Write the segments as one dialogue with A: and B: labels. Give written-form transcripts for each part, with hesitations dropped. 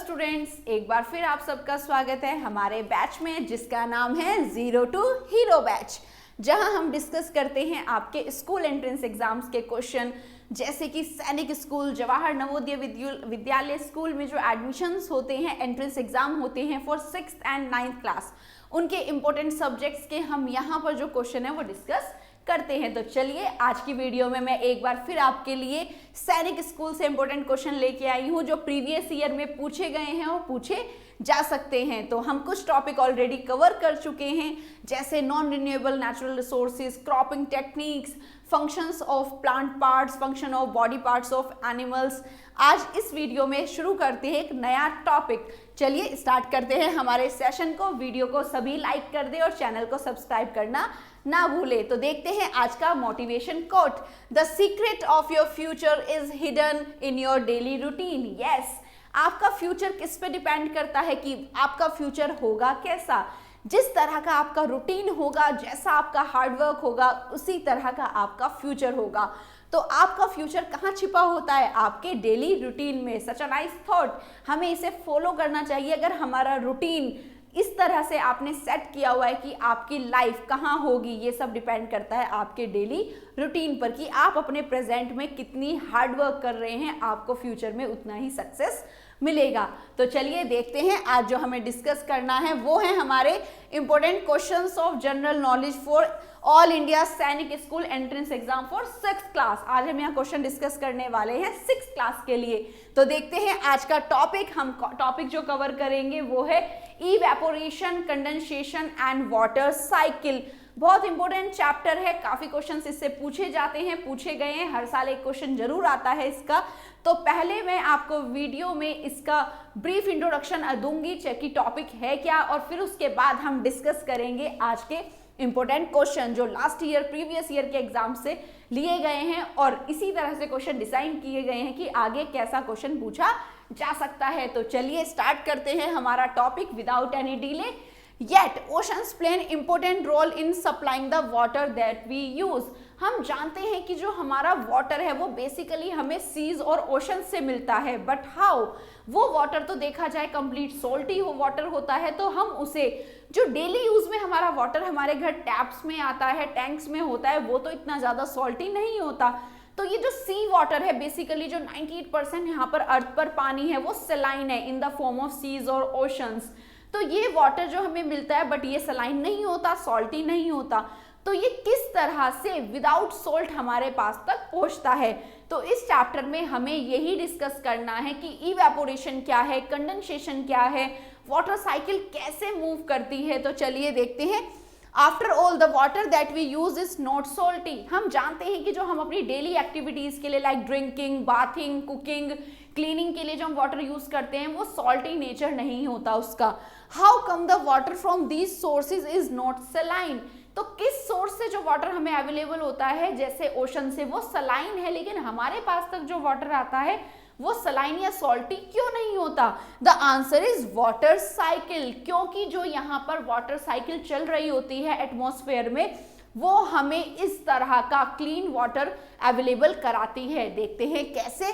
A: Students, एक बार फिर आप सबका स्वागत है हमारे बैच में जिसका नाम है जीरो टू हीरो बैच, जहां हम डिस्कस करते हैं आपके स्कूल एंट्रेंस एग्जाम्स के क्वेश्चन, जैसे कि सैनिक स्कूल, जवाहर नवोदय विद्यालय स्कूल में जो एडमिशन्स होते हैं, एंट्रेंस एग्जाम होते हैं for 6th and 9th class, उनके इंपॉर्टेंट सब्जेक्ट्स के हम यहाँ पर जो क्वेश्चन है वो डिस्कस करते हैं। तो चलिए आज की वीडियो में मैं एक बार फिर आपके लिए सैनिक स्कूल से इंपॉर्टेंट क्वेश्चन लेके आई हूँ जो प्रीवियस ईयर में पूछे गए हैं और पूछे जा सकते हैं। तो हम कुछ टॉपिक ऑलरेडी कवर कर चुके हैं, जैसे non renewable natural resources, cropping techniques, functions of plant parts, function of body parts of animals. आज इस वीडियो में शुरू करते हैं एक नया टॉपिक। चलिए स्टार्ट करते हैं हमारे सेशन को। वीडियो को सभी लाइक कर दे और चैनल को सब्सक्राइब करना ना भूले। तो देखते हैं आज का motivation quote. The secret of your future is hidden in your daily routine. Yes, आपका फ्यूचर किस पे डिपेंड करता है कि आपका फ्यूचर होगा कैसा। जिस तरह का आपका रूटीन होगा, जैसा आपका हार्डवर्क होगा, उसी तरह का आपका फ्यूचर होगा। तो आपका फ्यूचर कहाँ छिपा होता है? आपके डेली रूटीन में। सच अ नाइस थॉट, हमें इसे फॉलो करना चाहिए। अगर हमारा रूटीन इस तरह से आपने सेट किया हुआ है कि आपकी लाइफ कहाँ होगी, ये सब डिपेंड करता है आपके डेली रूटीन पर कि आप अपने प्रेजेंट में कितनी हार्डवर्क कर रहे हैं, आपको फ्यूचर में उतना ही सक्सेस मिलेगा। तो चलिए देखते हैं आज जो हमें डिस्कस करना है वो है हमारे important questions of general knowledge for all India Sainik school entrance exam for 6th class. आज हम यहाँ क्वेश्चन डिस्कस करने वाले हैं 6th क्लास के लिए। तो देखते हैं आज का टॉपिक। हम टॉपिक जो कवर करेंगे वो है evaporation, condensation and water cycle. बहुत इंपॉर्टेंट चैप्टर है, काफी क्वेश्चंस इससे पूछे जाते हैं, पूछे गए हैं, हर साल एक क्वेश्चन जरूर आता है इसका। तो पहले मैं आपको वीडियो में इसका ब्रीफ इंट्रोडक्शन दूंगी कि टॉपिक है क्या, और फिर उसके बाद हम डिस्कस करेंगे आज के इंपॉर्टेंट क्वेश्चन जो लास्ट ईयर, प्रीवियस ईयर के एग्जाम से लिए गए हैं, और इसी तरह से क्वेश्चन डिजाइन किए गए हैं कि आगे कैसा क्वेश्चन पूछा जा सकता है। तो चलिए स्टार्ट करते हैं हमारा topic without any delay. Yet oceans play an important role in supplying the water that we use। हम जानते हैं कि जो हमारा वाटर है वो बेसिकली हमें सीज और ओशन से मिलता है, बट हाउ? वो वाटर तो देखा जाए कंप्लीट सॉल्टी वाटर होता है, तो हम उसे जो डेली यूज में हमारा वाटर हमारे घर टैप्स में आता है, टैंक्स में होता है, वो तो इतना ज्यादा सॉल्टी नहीं होता। तो ये जो सी वाटर है, बेसिकली जो 98% यहाँ पर अर्थ पर पानी है वो सलाइन है in the form of seas और ओशंस। तो ये वाटर जो हमें मिलता है, बट ये सलाइन नहीं होता, सॉल्टी नहीं होता। तो ये किस तरह से विदाउट सॉल्ट हमारे पास तक पहुंचता है? तो इस चैप्टर में हमें यही डिस्कस करना है कि इवेपोरेशन क्या है, कंडेंसेशन क्या है, वाटर साइकिल कैसे मूव करती है। तो चलिए देखते हैं। After all the water that we use is not salty. हम जानते हैं कि जो हम अपनी डेली एक्टिविटीज के लिए like drinking, bathing, cooking, cleaning के लिए जो हम वाटर यूज करते हैं वो सॉल्टी नेचर नहीं होता उसका। How come the water from these sources is not saline. तो किस सोर्स से जो वाटर हमें अवेलेबल होता है, जैसे ओशन से, वो सलाइन है, लेकिन हमारे पास तक जो वाटर आता है वो सलाइन या सॉल्टी क्यों नहीं होता? The answer is water cycle. क्योंकि जो यहाँ पर वाटर साइकिल चल रही होती है एटमॉस्फेयर में, वो हमें इस तरह का क्लीन वाटर अवेलेबल कराती है। देखते हैं कैसे।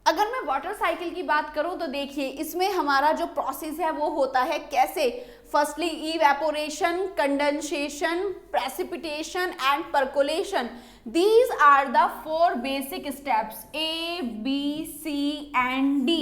A: अगर मैं वाटर साइकिल की बात करूं तो देखिए इसमें हमारा जो प्रोसेस है वो होता है कैसे। Firstly evaporation, condensation, precipitation and percolation. These are the 4 basic steps A, B, C and D.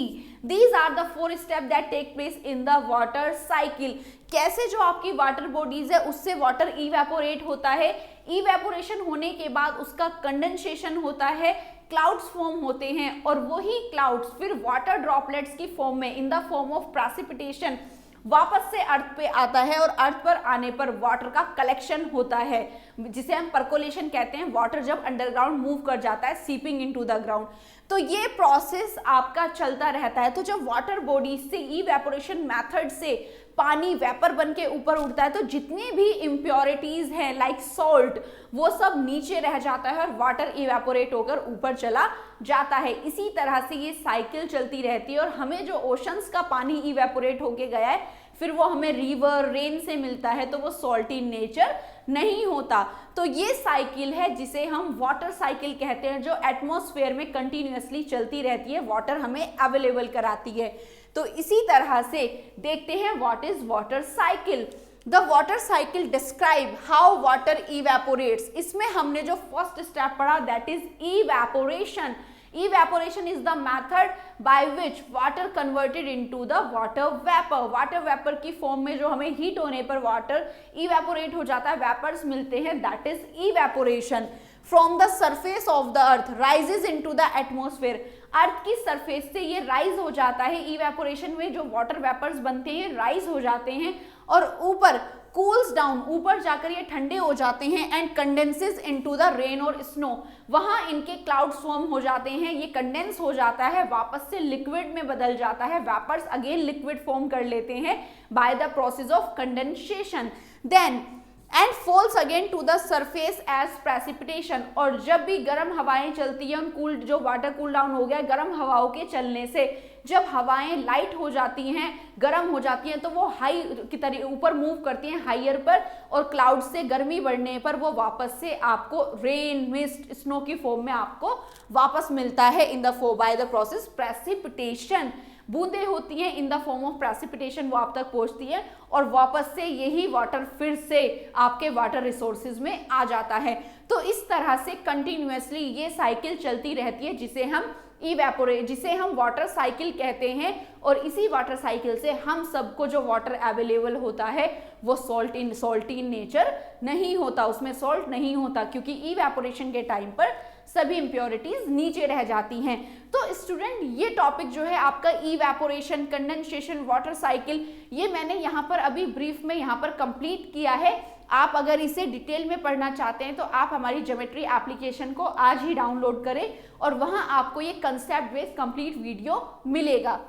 A: These are the 4 steps that take place in the water cycle। कैसे जो आपकी वाटर बॉडीज है उससे वाटर इवेपोरेट होता है, evaporation होने के बाद उसका कंडेंसेशन होता है, क्लाउड्स फॉर्म होते हैं, और वही क्लाउड्स फिर वाटर ड्रॉपलेट्स की फॉर्म में इन द फॉर्म ऑफ प्रेसिपिटेशन वापस से अर्थ पे आता है, और अर्थ पर आने पर वाटर का कलेक्शन होता है जिसे हम परकोलेशन कहते हैं। वाटर जब अंडरग्राउंड मूव कर जाता है, सीपिंग इनटू द ग्राउंड, तो ये प्रोसेस आपका चलता रहता है। तो जब वाटर बॉडी से इवेपोरेशन मेथड से पानी वेपर बन के ऊपर उड़ता है, तो जितनी भी इम्प्योरिटीज हैं लाइक सॉल्ट, वो सब नीचे रह जाता है और वाटर इवेपोरेट होकर ऊपर चला जाता है। इसी तरह से ये साइकिल चलती रहती है, और हमें जो ओशंस का पानी इवेपोरेट होके गया है फिर वो हमें रिवर रेन से मिलता है, तो वो सॉल्टी इन नेचर नहीं होता। तो ये साइकिल है जिसे हम वाटर साइकिल कहते हैं, जो एटमॉस्फेयर में कंटिन्यूअसली चलती रहती है, वाटर हमें अवेलेबल कराती है। तो इसी तरह से देखते हैं what is water cycle. The water cycle describe how water evaporates. इसमें हमने जो फर्स्ट स्टेप पढ़ा that is evaporation. Evaporation is the method by which water converted into the water vapor. Water vapor की फॉर्म में जो हमें हीट होने पर वाटर evaporate हो जाता है, वेपर्स मिलते हैं, that is evaporation. From the surface of the earth rises into the atmosphere. अर्थ की सरफेस से ये राइज हो जाता है, इवेपोरेशन में जो वाटर वेपर्स बनते हैं राइज हो जाते हैं और ऊपर कूल्स डाउन, ऊपर जाकर ये ठंडे हो जाते हैं and condenses into the rain और स्नो। वहां इनके क्लाउड्स फॉर्म हो जाते हैं, ये कंडेंस हो जाता है, वापस से लिक्विड में बदल जाता है, वेपर्स अगेन लिक्विड फॉर्म कर लेते हैं by the process of condensation, then and falls again to the surface as precipitation. और जब भी गर्म हवाएं चलती हैं, कूल जो वाटर कूल डाउन हो गया गर्म हवाओं के चलने से, जब हवाएं लाइट हो जाती हैं, गर्म हो जाती हैं, तो वो हाई की तरह ऊपर मूव करती हैं हाइयर पर, और क्लाउड से गर्मी बढ़ने पर वो वापस से आपको रेन मिस्ट स्नो की फॉर्म में आपको वापस मिलता है in the form by the process precipitation. बूंदें होती हैं इन द फॉर्म ऑफ प्रेसिपिटेशन, वो आप तक पहुंचती है और वापस से यही वाटर फिर से आपके वाटर रिसोर्सेज में आ जाता है। तो इस तरह से कंटिन्यूअसली ये साइकिल चलती रहती है जिसे हम वाटर साइकिल कहते हैं। और इसी वाटर साइकिल से हम सबको जो वाटर अवेलेबल होता है वो सॉल्टी इन नेचर नहीं होता, उसमें सॉल्ट नहीं होता, क्योंकि इवेपोरेशन के टाइम पर सभी इंप्योरिटीज नीचे रह जाती हैं। तो स्टूडेंट ये टॉपिक जो है आपका इवेपोरेशन, कंडेंसेशन, वाटर साइकिल, ये मैंने यहाँ पर अभी ब्रीफ में यहाँ पर कंप्लीट किया है। आप अगर इसे डिटेल में पढ़ना चाहते हैं तो आप हमारी ज्योमेट्री एप्लीकेशन को आज ही डाउनलोड करें और वहां आपको ये कंसेप्ट बेस्ड कंप्लीट वीडियो मिलेगा।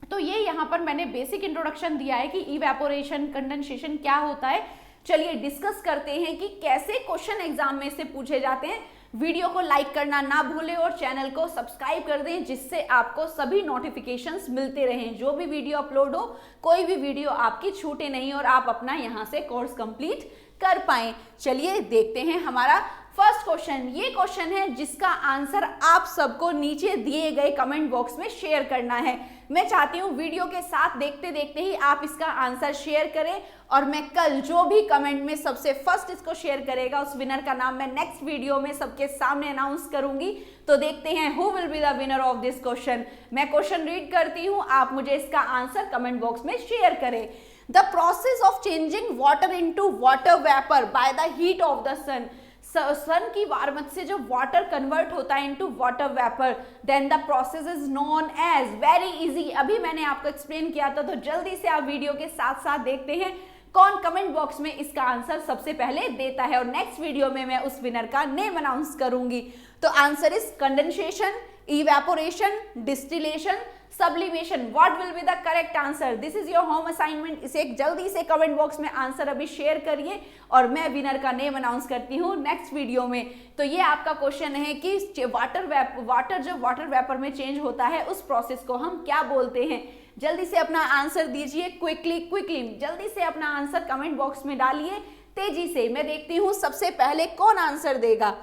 A: तो ये यहाँ पर मैंने बेसिक इंट्रोडक्शन दिया है कि इवेपोरेशन, कंडेंसेशन क्या होता है। चलिए डिस्कस करते हैं कि कैसे क्वेश्चन एग्जाम में से पूछे जाते हैं। वीडियो को लाइक करना ना भूलें और चैनल को सब्सक्राइब कर दें, जिससे आपको सभी नोटिफिकेशंस मिलते रहें। जो भी वीडियो अपलोड हो, कोई भी वीडियो आपकी छूटे नहीं और आप अपना यहाँ से कोर्स कंप्लीट कर पाएं। चलिए देखते हैं हमारा फर्स्ट क्वेश्चन। ये क्वेश्चन है जिसका आंसर आप सबको नीचे दिए गए कमेंट बॉक्स में शेयर करना है। मैं चाहती हूँ वीडियो के साथ देखते देखते ही आप इसका आंसर शेयर करें और मैं कल जो भी कमेंट में सबसे फर्स्ट इसको शेयर करेगा उस विनर का नाम मैं नेक्स्ट वीडियो में सबके सामने अनाउंस करूंगी। तो देखते हैं who will be the winner of this question. मैं क्वेश्चन रीड करती हूँ, आप मुझे इसका आंसर कमेंट बॉक्स में शेयर करें। The process of changing water into water vapour by the heat of the sun. Sun की वार्मथ से जो वाटर कन्वर्ट होता है into water vapour, then the process is known as, very easy, अभी मैंने आपको एक्सप्लेन किया था। तो जल्दी से आप वीडियो के साथ साथ देखते हैं कौन कमेंट बॉक्स में इसका आंसर सबसे पहले देता है और नेक्स्ट वीडियो में मैं उस विनर का नेम अनाउंस करूंगी। तो answer is condensation, evaporation, distillation, sublimation. What will be the correct answer? This is your home assignment. इसे जल्दी से कमेंट बॉक्स में आंसर अभी शेयर करिए और मैं विनर का नेम अनाउंस करती हूँ नेक्स्ट वीडियो में। तो ये आपका क्वेश्चन है कि वाटर जो वाटर वेपर में चेंज होता है उस प्रोसेस को हम क्या बोलते हैं। जल्दी से अपना आंसर दीजिए, क्विकली जल्दी से अपना आंसर कमेंट बॉक्स में डालिए तेजी से। मैं देखती हूँ सबसे पहले कौन आंसर देगा।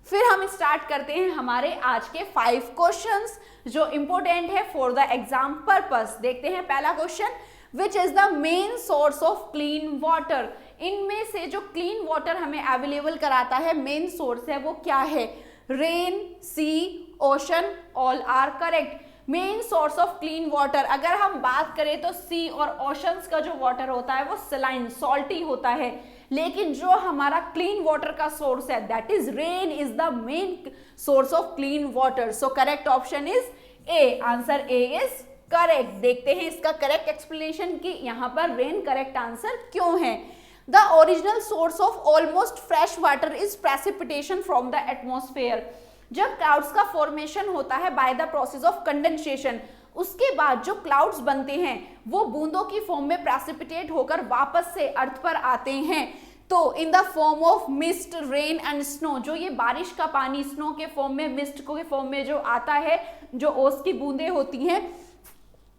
A: फिर हम स्टार्ट करते हैं हमारे आज के 5 क्वेश्चंस जो इंपॉर्टेंट है फॉर द एग्जाम पर्पस। देखते हैं पहला question, which is the main source of clean water. इनमें से जो क्लीन वाटर हमें अवेलेबल कराता है मेन सोर्स है वो क्या है? Rain, sea, ocean, all are correct. Main source of clean water अगर हम बात करें तो सी और ओशंस का जो वाटर होता है वो सलाइन सॉल्टी होता है, लेकिन जो हमारा क्लीन वाटर का सोर्स है that is rain is the main source of clean water. So correct option is a. Answer A is correct. देखते हैं इसका करेक्ट एक्सप्लेनेशन कि यहाँ पर रेन करेक्ट आंसर क्यों है। The original source of almost fresh water is precipitation from the atmosphere. जब clouds का फॉर्मेशन होता है by the process of condensation, उसके बाद जो क्लाउड्स बनते हैं वो बूंदों की फॉर्म में प्रेसिपिटेट होकर वापस से अर्थ पर आते हैं। तो इन the form of mist, rain and snow, जो ये बारिश का पानी स्नो के फॉर्म में, मिस्ट के फॉर्म में जो आता है, जो ओस की बूंदें होती हैं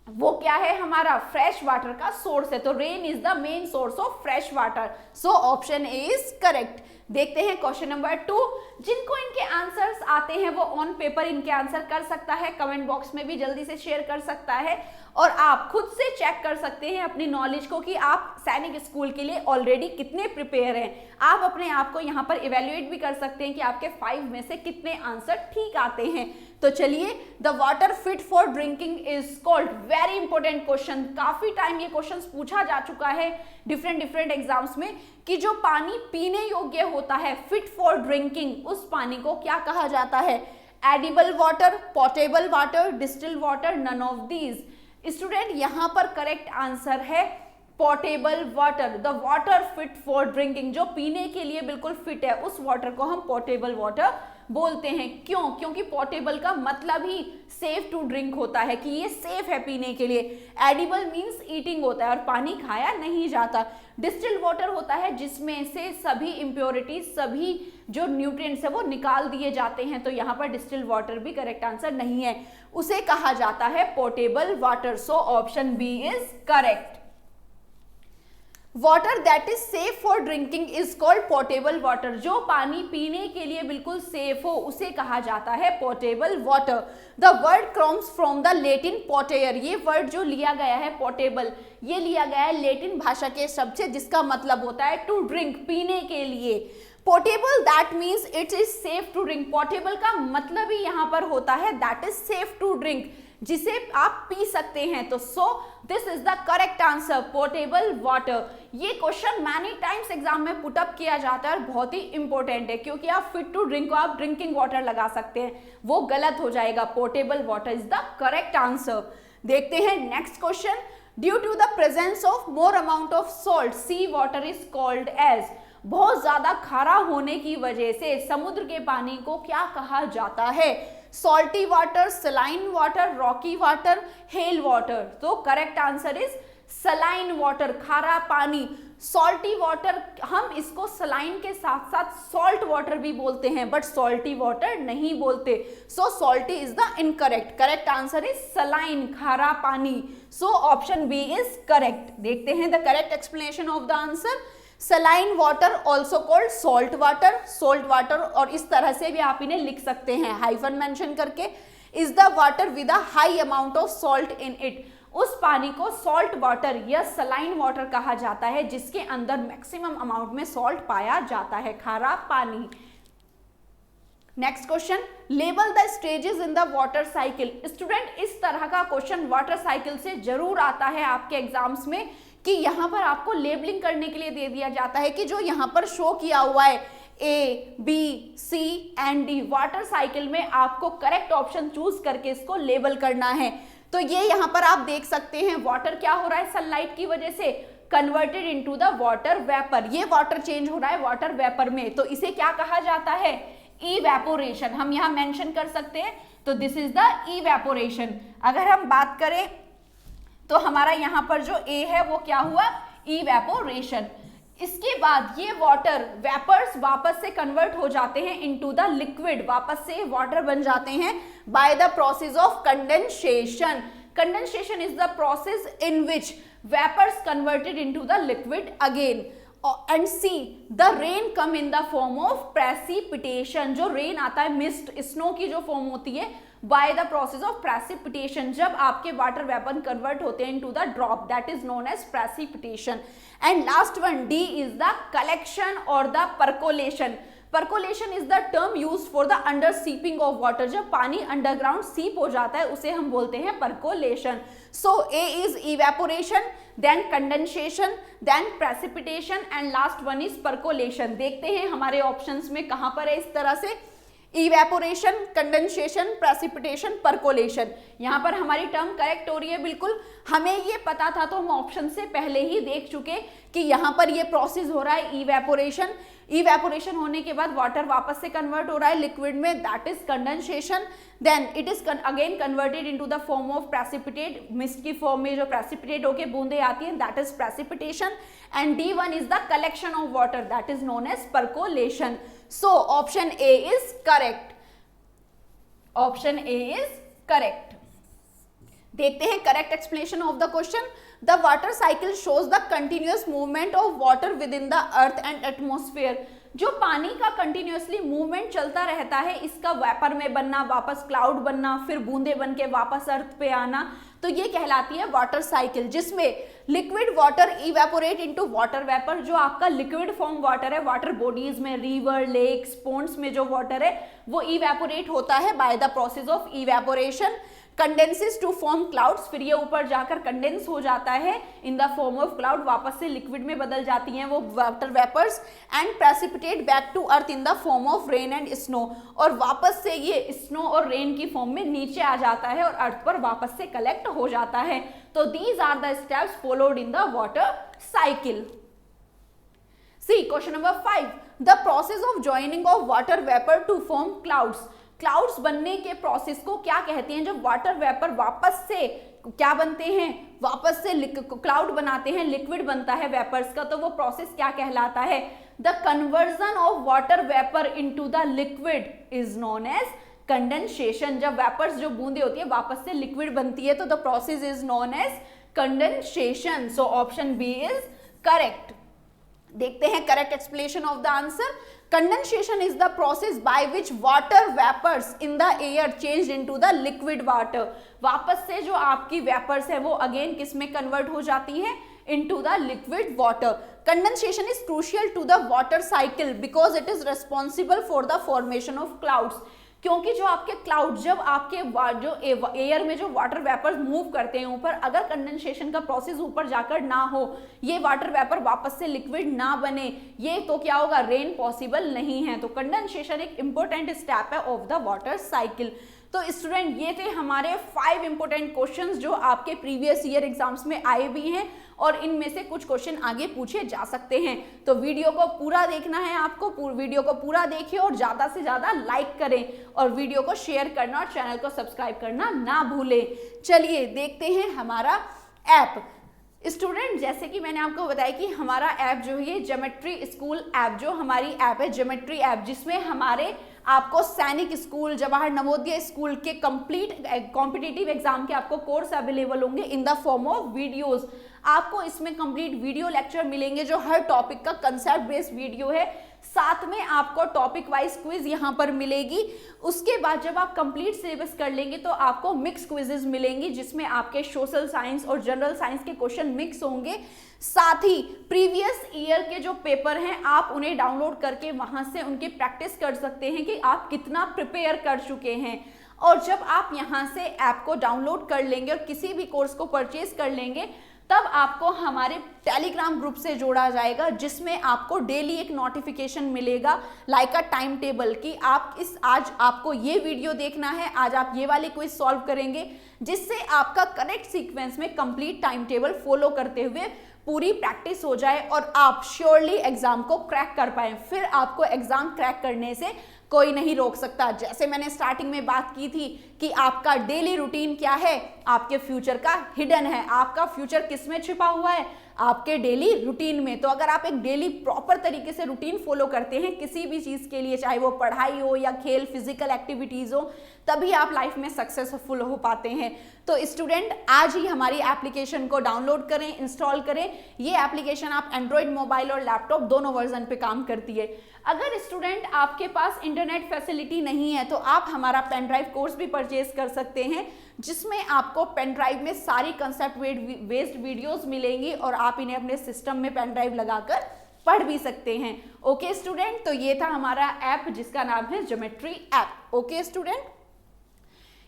A: वो क्या है, हमारा फ्रेश वाटर का सोर्स है। तो rain is the main source of fresh water, so option A is correct. देखते हैं क्वेश्चन नंबर 2। जिनको इनके आंसर्स आते हैं वो ऑन पेपर इनके आंसर कर सकता है, कमेंट बॉक्स में भी जल्दी से शेयर कर सकता है, और आप खुद से चेक कर सकते हैं अपनी नॉलेज को कि आप सैनिक स्कूल के लिए ऑलरेडी कितने प्रिपेयर हैं। आप अपने आप को यहाँ पर इवेल्युएट भी कर सकते हैं कि आपके 5 में से कितने आंसर ठीक आते हैं। तो चलिए, the water fit for drinking is called, very important question, काफी टाइम ये क्वेश्चन पूछा जा चुका है डिफरेंट एग्जाम्स में, कि जो पानी पीने योग्य होता है फिट फॉर ड्रिंकिंग, उस पानी को क्या कहा जाता है? Edible water, portable water, distilled water, none of these. Student, यहां पर करेक्ट आंसर है portable water. The water fit for drinking, जो पीने के लिए बिल्कुल फिट है, उस वाटर को हम पोर्टेबल वाटर बोलते हैं। क्यों? क्योंकि पोर्टेबल का मतलब ही सेफ टू ड्रिंक होता है, कि ये सेफ है पीने के लिए। एडिबल मीन्स ईटिंग होता है और पानी खाया नहीं जाता। डिस्टिल्ड वाटर होता है जिसमें से सभी इंप्योरिटीज, सभी जो न्यूट्रिएंट्स है वो निकाल दिए जाते हैं। तो यहाँ पर डिस्टिल्ड वाटर भी करेक्ट आंसर नहीं है, उसे कहा जाता है portable water. So option B is correct. Water that is safe for drinking is called portable water. जो पानी पीने के लिए बिल्कुल सेफ हो उसे कहा जाता है portable water. The word comes from the Latin पोर्टेयर। ये वर्ड जो लिया गया है पोर्टेबल, ये लिया गया है लेटिन भाषा के शब्द से, जिसका मतलब होता है टू ड्रिंक, पीने के लिए। Portable that means it is safe to drink. Portable का मतलब ही यहाँ पर होता है that is safe to drink, जिसे आप पी सकते हैं। तो so this is the correct answer, portable water. ये क्वेश्चन मैनी टाइम्स एग्जाम में पुटअप किया जाता है और बहुत ही इंपॉर्टेंट है, क्योंकि आप फिट टू ड्रिंक को आप ड्रिंकिंग वाटर लगा सकते हैं, वो गलत हो जाएगा। Portable water is the correct answer. देखते हैं next question. Due to the presence of more amount of salt, sea water is called as. बहुत ज्यादा खारा होने की वजह से समुद्र के पानी को क्या कहा जाता है? Salty water, saline water, rocky water, hail water. तो correct answer is saline water, खारा पानी। सॉल्टी वाटर, हम इसको सलाइन के साथ साथ सॉल्ट वाटर भी बोलते हैं, बट सॉल्टी वाटर नहीं बोलते। So salty is the incorrect, correct answer is saline, खारा पानी। So option B is correct. देखते हैं the correct explanation of the answer. Saline water also called salt water, salt water, और इस तरह से भी आप इन्हें लिख सकते हैं हाइफन मेंशन करके। Is the water with a high amount of salt in it. उस पानी को सॉल्ट वाटर या सलाइन वाटर कहा जाता है जिसके अंदर मैक्सिमम अमाउंट में सॉल्ट पाया जाता है, खारा पानी। Next question, label the stages in the water cycle. Student, इस तरह का क्वेश्चन वाटर साइकिल से जरूर आता है आपके एग्जाम्स में, कि यहाँ पर आपको लेबलिंग करने के लिए दे दिया जाता है कि जो यहाँ पर शो किया हुआ है A, B, C and D, water cycle में आपको करेक्ट ऑप्शन चूज करके इसको लेबल करना है। तो ये यहाँ पर आप देख सकते हैं, वाटर क्या हो रहा है सनलाइट की वजह से converted into the water vapour. ये वाटर चेंज हो रहा है वाटर वेपर में, तो इसे क्या कहा जाता है? इवेपोरेशन। हम यहाँ मेंशन कर सकते हैं, तो दिस इज द इवेपोरेशन। अगर हम बात करें तो हमारा यहाँ पर जो ए है वो क्या हुआ? इवेपोरेशन। इसके बाद ये वाटर वेपर्स वापस से कन्वर्ट हो जाते हैं इनटू द लिक्विड, वापस से वाटर बन जाते हैं by the process of condensation. Condensation is the process in which vapours converted into the liquid again. And see the rain come in the form of precipitation. जो rain आता है, mist, snow की जो form होती है, by the process of precipitation। जब आपके water vapour convert होते हैं into the drop, that is known as precipitation। and last one, D is the collection or the percolation। percolation is the term used for the under seeping of water। जब पानी underground सीप हो जाता है उसे हम बोलते हैं percolation। so A is evaporation, then condensation, then precipitation and last one is percolation। देखते हैं हमारे ऑप्शंस में कहां पर है इस तरह से, इवेपोरेशन, कंडेंसेशन, प्रेसिपिटेशन, परकोलेशन। यहाँ पर हमारी टर्म करेक्ट हो रही है बिल्कुल। हमें ये पता था तो हम ऑप्शन से पहले ही देख चुके कि यहाँ पर ये प्रोसेस हो रहा है इवेपोरेशन। इवेपोरेशन होने के बाद वाटर वापस से कन्वर्ट हो रहा है लिक्विड में, that is condensation. Then it is again converted into the form of precipitate, mist की फॉर्म में जो प्रेसिपिटेट होके बूंदे आती हैं, that is precipitation. And D1 is the collection of water, that is known as percolation. So option A is correct. Option A is correct. देखते हैं correct explanation of the question. The water cycle shows the continuous movement of water with in the earth and atmosphere. जो पानी का continuously movement चलता रहता है, इसका vapour में बनना, वापस क्लाउड बनना, फिर बूंदे बन के वापस अर्थ पे आना, तो ये कहलाती है वाटर साइकिल, जिसमें liquid water evaporate into water vapour. जो आपका लिक्विड फॉर्म वाटर है, वाटर बॉडीज में, रिवर, लेक्स, पोन्ड्स में जो वाटर है वो इवेपोरेट होता है by the process of evaporation, condenses to form clouds, फिर ये ऊपर जाकर कंडेंस हो जाता है in the form of cloud, वापस से लिक्विड में बदल जाती हैं वो water vapours, and precipitate back to earth in the form of rain and snow, और वापस से ये स्नो और रेन की फॉर्म में नीचे आ जाता है और अर्थ पर वापस से कलेक्ट हो जाता है। तो these are the steps followed in the water cycle. See question number 5, the process of joining of water vapour to form clouds. Clouds बनने के प्रोसेस को क्या कहते हैं? जब वाटर वेपर वापस से क्या बनते हैं, वापस से क्लाउड बनाते हैं, लिक्विड बनता है वेपर्स का, तो वो प्रोसेस क्या कहलाता है? The conversion of water vapour into the liquid is known as condensation. जब वेपर्स, जो बूंदे होती है, वापस से लिक्विड बनती है, तो the process is known as condensation. So option B is correct. देखते हैं correct explanation of the answer. Condensation is the process by which water vapours in the air change into the liquid water. वापस से जो आपकी vapours है वो again किस में कन्वर्ट हो जाती है? Into the liquid water. Condensation is crucial to the water cycle because it is responsible for the formation of clouds. क्योंकि जो आपके क्लाउड, जब आपके जो एयर में जो वाटर वेपर मूव करते हैं ऊपर, अगर कंडेंसेशन का प्रोसेस ऊपर जाकर ना हो, ये वाटर वेपर वापस से लिक्विड ना बने, ये तो क्या होगा? रेन पॉसिबल नहीं है। तो कंडेंसेशन एक इंपॉर्टेंट स्टेप है ऑफ द वाटर साइकिल। तो स्टूडेंट, ये थे हमारे 5 इंपॉर्टेंट क्वेश्चंस जो आपके प्रीवियस ईयर एग्जाम्स में आए भी हैं, और इनमें से कुछ क्वेश्चन आगे पूछे जा सकते हैं। तो वीडियो को पूरा देखना है आपको, वीडियो को पूरा देखिए और ज़्यादा से ज़्यादा लाइक करें, और वीडियो को शेयर करना और चैनल को सब्सक्राइब करना ना भूलें। चलिए देखते हैं हमारा ऐप। स्टूडेंट, जैसे कि मैंने आपको बताया कि हमारा ऐप जो है ये ज्योमेट्री स्कूल ऐप, जो हमारी ऐप है ज्योमेट्री ऐप, जिसमें हमारे आपको सैनिक स्कूल, जवाहर नवोदय स्कूल के कंप्लीट कॉम्पिटिटिव एग्जाम के आपको कोर्स अवेलेबल होंगे इन द फॉर्म ऑफ वीडियोस। आपको इसमें कंप्लीट वीडियो लेक्चर मिलेंगे जो हर टॉपिक का कंसेप्ट बेस्ड वीडियो है, साथ में आपको टॉपिक वाइज क्विज यहाँ पर मिलेगी। उसके बाद जब आप कंप्लीट सिलेबस कर लेंगे तो आपको मिक्स क्विजेस मिलेंगी, जिसमें आपके सोशल साइंस और जनरल साइंस के क्वेश्चन मिक्स होंगे। साथ ही प्रीवियस ईयर के जो पेपर हैं आप उन्हें डाउनलोड करके वहां से उनकी प्रैक्टिस कर सकते हैं कि आप कितना प्रिपेयर कर चुके हैं। और जब आप यहां से ऐप को डाउनलोड कर लेंगे और किसी भी कोर्स को परचेज कर लेंगे, तब आपको हमारे टेलीग्राम ग्रुप से जोड़ा जाएगा, जिसमें आपको डेली एक नोटिफिकेशन मिलेगा लाइक अ टाइम टेबल कि आप आज आपको ये वीडियो देखना है, आज आप ये वाले क्विज सॉल्व करेंगे, जिससे आपका करेक्ट सीक्वेंस में कंप्लीट टाइम टेबल फॉलो करते हुए पूरी प्रैक्टिस हो जाए और आप श्योरली एग्जाम को क्रैक कर पाए। फिर आपको एग्जाम क्रैक करने से कोई नहीं रोक सकता। जैसे मैंने स्टार्टिंग में बात की थी कि आपका डेली रूटीन क्या है, आपके फ्यूचर का हिडन है। आपका फ्यूचर किस में छिपा हुआ है? आपके डेली रूटीन में। तो अगर आप एक डेली प्रॉपर तरीके से रूटीन फॉलो करते हैं किसी भी चीज़ के लिए, चाहे वो पढ़ाई हो या खेल, फिजिकल एक्टिविटीज़ हो, तभी आप लाइफ में सक्सेसफुल हो पाते हैं। तो स्टूडेंट, आज ही हमारी एप्लीकेशन को डाउनलोड करें, इंस्टॉल करें। ये एप्लीकेशन आप एंड्रॉयड मोबाइल और लैपटॉप दोनों वर्जन पे काम करती है। अगर स्टूडेंट आपके पास इंटरनेट फैसिलिटी नहीं है तो आप हमारा पेन ड्राइव कोर्स भी परचेज कर सकते हैं, जिसमें आपको पेन ड्राइव में सारी कंसेप्ट बेस्ड वीडियोस मिलेंगी और आप इन्हें अपने सिस्टम में पेन ड्राइव लगाकर पढ़ भी सकते हैं। ओके स्टूडेंट, तो ये था हमारा ऐप जिसका नाम है ज्योमेट्री ऐप। ओके स्टूडेंट,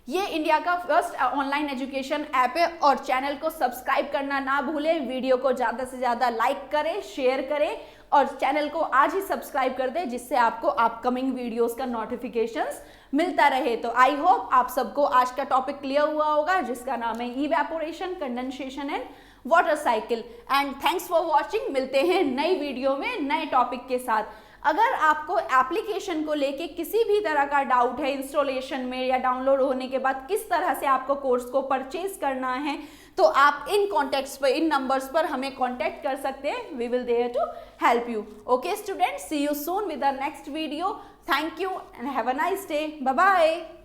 A: ये इंडिया का फर्स्ट ऑनलाइन एजुकेशन ऐप है और चैनल को सब्सक्राइब करना ना भूलें। वीडियो को ज़्यादा से ज़्यादा लाइक करें, शेयर करें और चैनल को आज ही सब्सक्राइब कर दें, जिससे आपको अपकमिंग वीडियोस का नोटिफिकेशंस मिलता रहे। तो आई होप आप सबको आज का टॉपिक क्लियर हुआ होगा, जिसका नाम है evaporation, condensation and water cycle. And thanks for watching. मिलते हैं नई वीडियो में नए टॉपिक के साथ। अगर आपको एप्लीकेशन को लेके किसी भी तरह का डाउट है इंस्टॉलेशन में या डाउनलोड होने के बाद किस तरह से आपको कोर्स को परचेज करना है, तो आप इन कॉन्टैक्ट्स पर, इन नंबर्स पर हमें कॉन्टैक्ट कर सकते हैं। We will there to help you. Okay students, see you soon with the next video. Thank you and have a nice day. Bye bye.